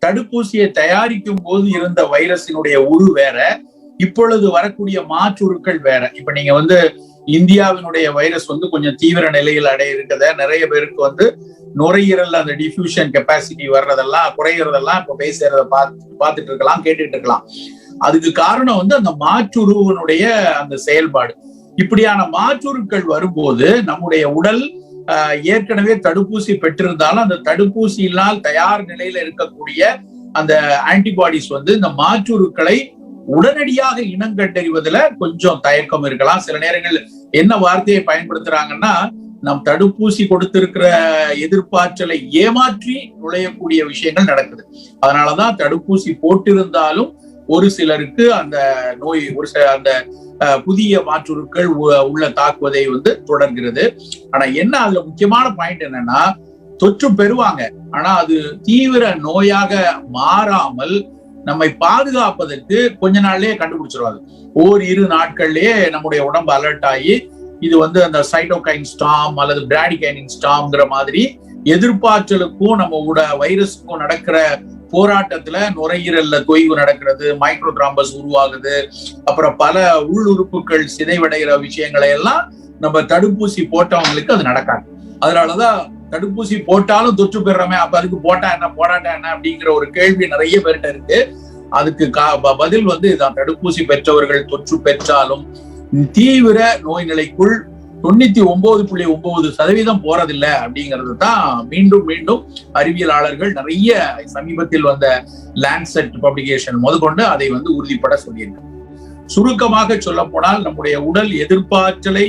தடுப்பூசியை தயாரிக்கும் போது இருந்த வைரஸினுடைய உரு வேற, இப்பொழுது வரக்கூடிய மாற்றுருக்கள் வேற. இப்ப நீங்க இந்தியாவினுடைய வைரஸ் கொஞ்சம் தீவிர நிலையில் அடைய இருக்கத, நிறைய பேருக்கு நுரையீரல் அந்த டிஃபியூஷன் கெப்பாசிட்டி வர்றதெல்லாம் குறைகிறதெல்லாம் இப்ப பேசுறத பார்த்துட்டு இருக்கலாம், கேட்டுட்டு இருக்கலாம். அதுக்கு காரணம் அந்த மாற்றுருவனுடைய அந்த செயல்பாடு. இப்படியான மாற்றுருக்கள் வரும்போது நம்முடைய உடல் ஏற்கனவே தடுப்பூசி பெற்றிருந்தாலும் அந்த தடுப்பூசியினால் தயார் நிலையில இருக்கக்கூடிய அந்த ஆன்டிபாடிஸ் இந்த மாற்றுருக்களை உடனடியாக இனங்கண்டறிவதில் கொஞ்சம் தயக்கம் இருக்கலாம். சில நேரங்கள் என்ன வார்த்தையை பயன்படுத்துறாங்கன்னா, நம் தடுப்பூசி கொடுத்திருக்கிற எதிர்ப்பாற்றலை ஏமாற்றி நுழையக்கூடிய விஷயங்கள் நடக்குது. அதனாலதான் தடுப்பூசி போட்டிருந்தாலும் ஒரு சிலருக்கு அந்த நோய் அந்த புதிய மாற்றுருக்கள் உள்ள தாக்குவதை தொடர்கிறது. ஆனா என்ன அதுல முக்கியமான பாயிண்ட் என்னன்னா, தொற்று பெறுவாங்க, ஆனா அது தீவிர நோயாக மாறாமல் நம்மை பாதுகாப்பதற்கு கொஞ்ச நாள்லயே கண்டுபிடிச்சிருவாங்க. இரு நாட்கள்லயே நம்முடைய உடம்பு அலர்ட் ஆகி இது அந்த சைட்டோகைன் ஸ்டார்ம் அல்லது பிராடிகைனின் ஸ்டார்ம்ங்கிற மாதிரி எதிர்ப்பாற்றலுக்கும் நம்ம வைரஸுக்கும் நடக்கிற போராட்டத்துல நுரையீரல்ல தொய்வு நடக்கிறது, மைக்ரோ த்ராம்பஸ் உருவாகுது, அப்புறம் பல உள்ளுறுப்புகள் சிதைவடைகிற விஷயங்களை எல்லாம் நம்ம தடுப்பூசி போட்டவங்களுக்கு அது நடக்காது. அதனாலதான் தடுப்பூசி போட்டாலும் தொற்று பெறமே, அப்ப அதுக்கு போட்டா என்ன போராட்டா என்ன அப்படிங்கிற ஒரு கேள்வி நிறைய பேர்கிட்ட இருக்கு. அதுக்கு பதில் இதான், தடுப்பூசி பெற்றவர்கள் தொற்று பெற்றாலும் தீவிர நோய் நிலைக்குள் 99.9% போறதில்லை அப்படிங்கிறது தான் மீண்டும் மீண்டும் அறிவியலாளர்கள் நிறைய சமீபத்தில் வந்த லான்செட் பப்ளிகேஷன் முதற்கொண்டு அதை உறுதிப்பட சொல்லியிருக்காங்க. சுருக்கமாக சொல்ல போனால் நம்முடைய உடல் எதிர்ப்பாற்றலை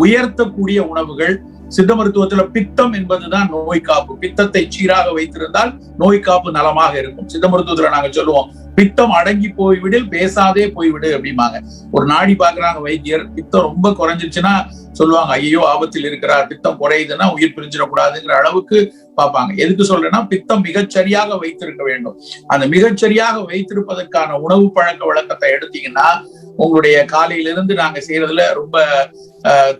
உயர்த்தக்கூடிய உணவுகள், சித்த மருத்துவத்துல பித்தம் என்பதுதான் நோய் காப்பு. பித்தத்தை சீராக வைத்திருந்தால் நோய் காப்பு நலமாக இருக்கும். சித்த மருத்துவத்துல நாங்க சொல்லுவோம், பித்தம் அடங்கி போய்விடில் பேசாதே போய்விடு அப்படிம்பாங்க. ஒரு நாடி பாக்குறாங்க வைத்தியர், பித்தம் ரொம்ப குறைஞ்சிருச்சுன்னா சொல்லுவாங்க, ஐயோ ஆபத்தில் இருக்கிறார், பித்தம் குறையுதுன்னா உயிர் பிரிஞ்சிடக்கூடாதுங்கிற அளவுக்கு பார்ப்பாங்க. எதுக்கு சொல்றேன்னா, பித்தம் மிகச்சரியாக வைத்திருக்க வேண்டும். அந்த மிகச்சரியாக வைத்திருப்பதற்கான உணவு பழக்க வழக்கத்தை எடுத்தீங்கன்னா, உங்களுடைய காலையிலிருந்து நாங்க செய்யறதுல ரொம்ப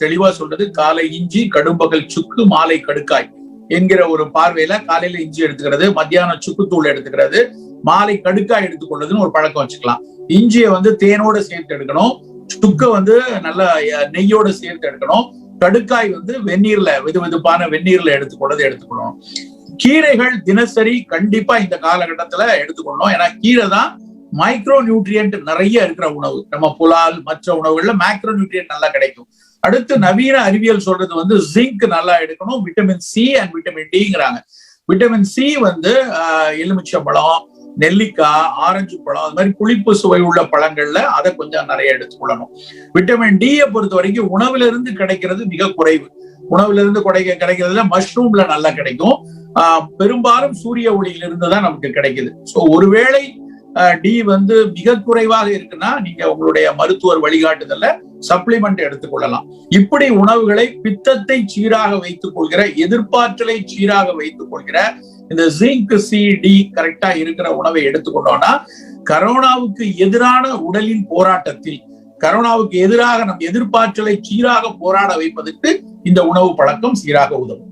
தெளிவா சொல்றது, காலை இஞ்சி, கடும்பகல் சுக்கு, மாலை கடுக்காய் என்கிற ஒரு பார்வையில காலையில இஞ்சி எடுத்துக்கிறது, மத்தியானம் சுக்குத்தூள் எடுத்துக்கிறது, மாலை கடுக்காய் எடுத்துக்கொள்றதுன்னு ஒரு பழக்கம் வச்சுக்கலாம். இஞ்சியை தேனோட சேர்த்து எடுக்கணும், சுக்க நல்ல நெய்யோட சேர்த்து எடுக்கணும், கடுக்காய் வெந்நீர்ல வெதுவெதுப்பான வெந்நீர்ல எடுத்துக்கொள்ளணும். கீரைகள் தினசரி கண்டிப்பா இந்த காலகட்டத்துல எடுத்துக்கொள்ளணும். ஏன்னா கீரை தான் மைக்ரோ நியூட்ரியன்ட் நிறைய இருக்கிற உணவு. நம்ம புலால் மற்ற உணவுகள்ல மேக்ரோ நியூட்ரியன்ட் நல்லா கிடைக்கும். அடுத்து நவீன அறிவியல் சொல்றது ஜிங்க் நல்லா எடுக்கணும், விட்டமின் சி அண்ட் விட்டமின் டிங்கிறாங்க. விட்டமின் சி எலுமிச்சம்பழம், நெல்லிக்காய், ஆரஞ்சு பழம், அது மாதிரி புளிப்பு சுவை உள்ள பழங்கள்ல அதை கொஞ்சம் நிறைய எடுத்துக்கொள்ளணும். விட்டமின் டியை பொறுத்த வரைக்கும் உணவுல இருந்து கிடைக்கிறது மிக குறைவு. உணவுல இருந்து கிடைக்கிறதுல மஷ்ரூம்ல நல்லா கிடைக்கும். பெரும்பாலும் சூரிய ஒளியிலிருந்து தான் நமக்கு கிடைக்குது. சோ ஒருவேளை டி மிக குறைவாக இருக்குன்னா நீங்க உங்களுடைய மருத்துவர் வழிகாட்டுதல்ல சப்ளிமெண்ட் எடுத்துக்கொள்ளலாம். இப்படி உணவுகளை பித்தத்தை சீராக வைத்துக் கொள்கிற, எதிர்ப்பாற்றலை சீராக வைத்துக் கொள்கிற இந்த ஜிங்க், சி, டி கரெக்டா இருக்கிற உணவை எடுத்துக்கொண்டோம்னா கரோனாவுக்கு எதிரான உடலின் போராட்டத்தில், கரோனாவுக்கு எதிராக நம் எதிர்ப்பாற்றலை சீராக போராட வைப்பதற்கு இந்த உணவு பழக்கம் சீராக உதவும்.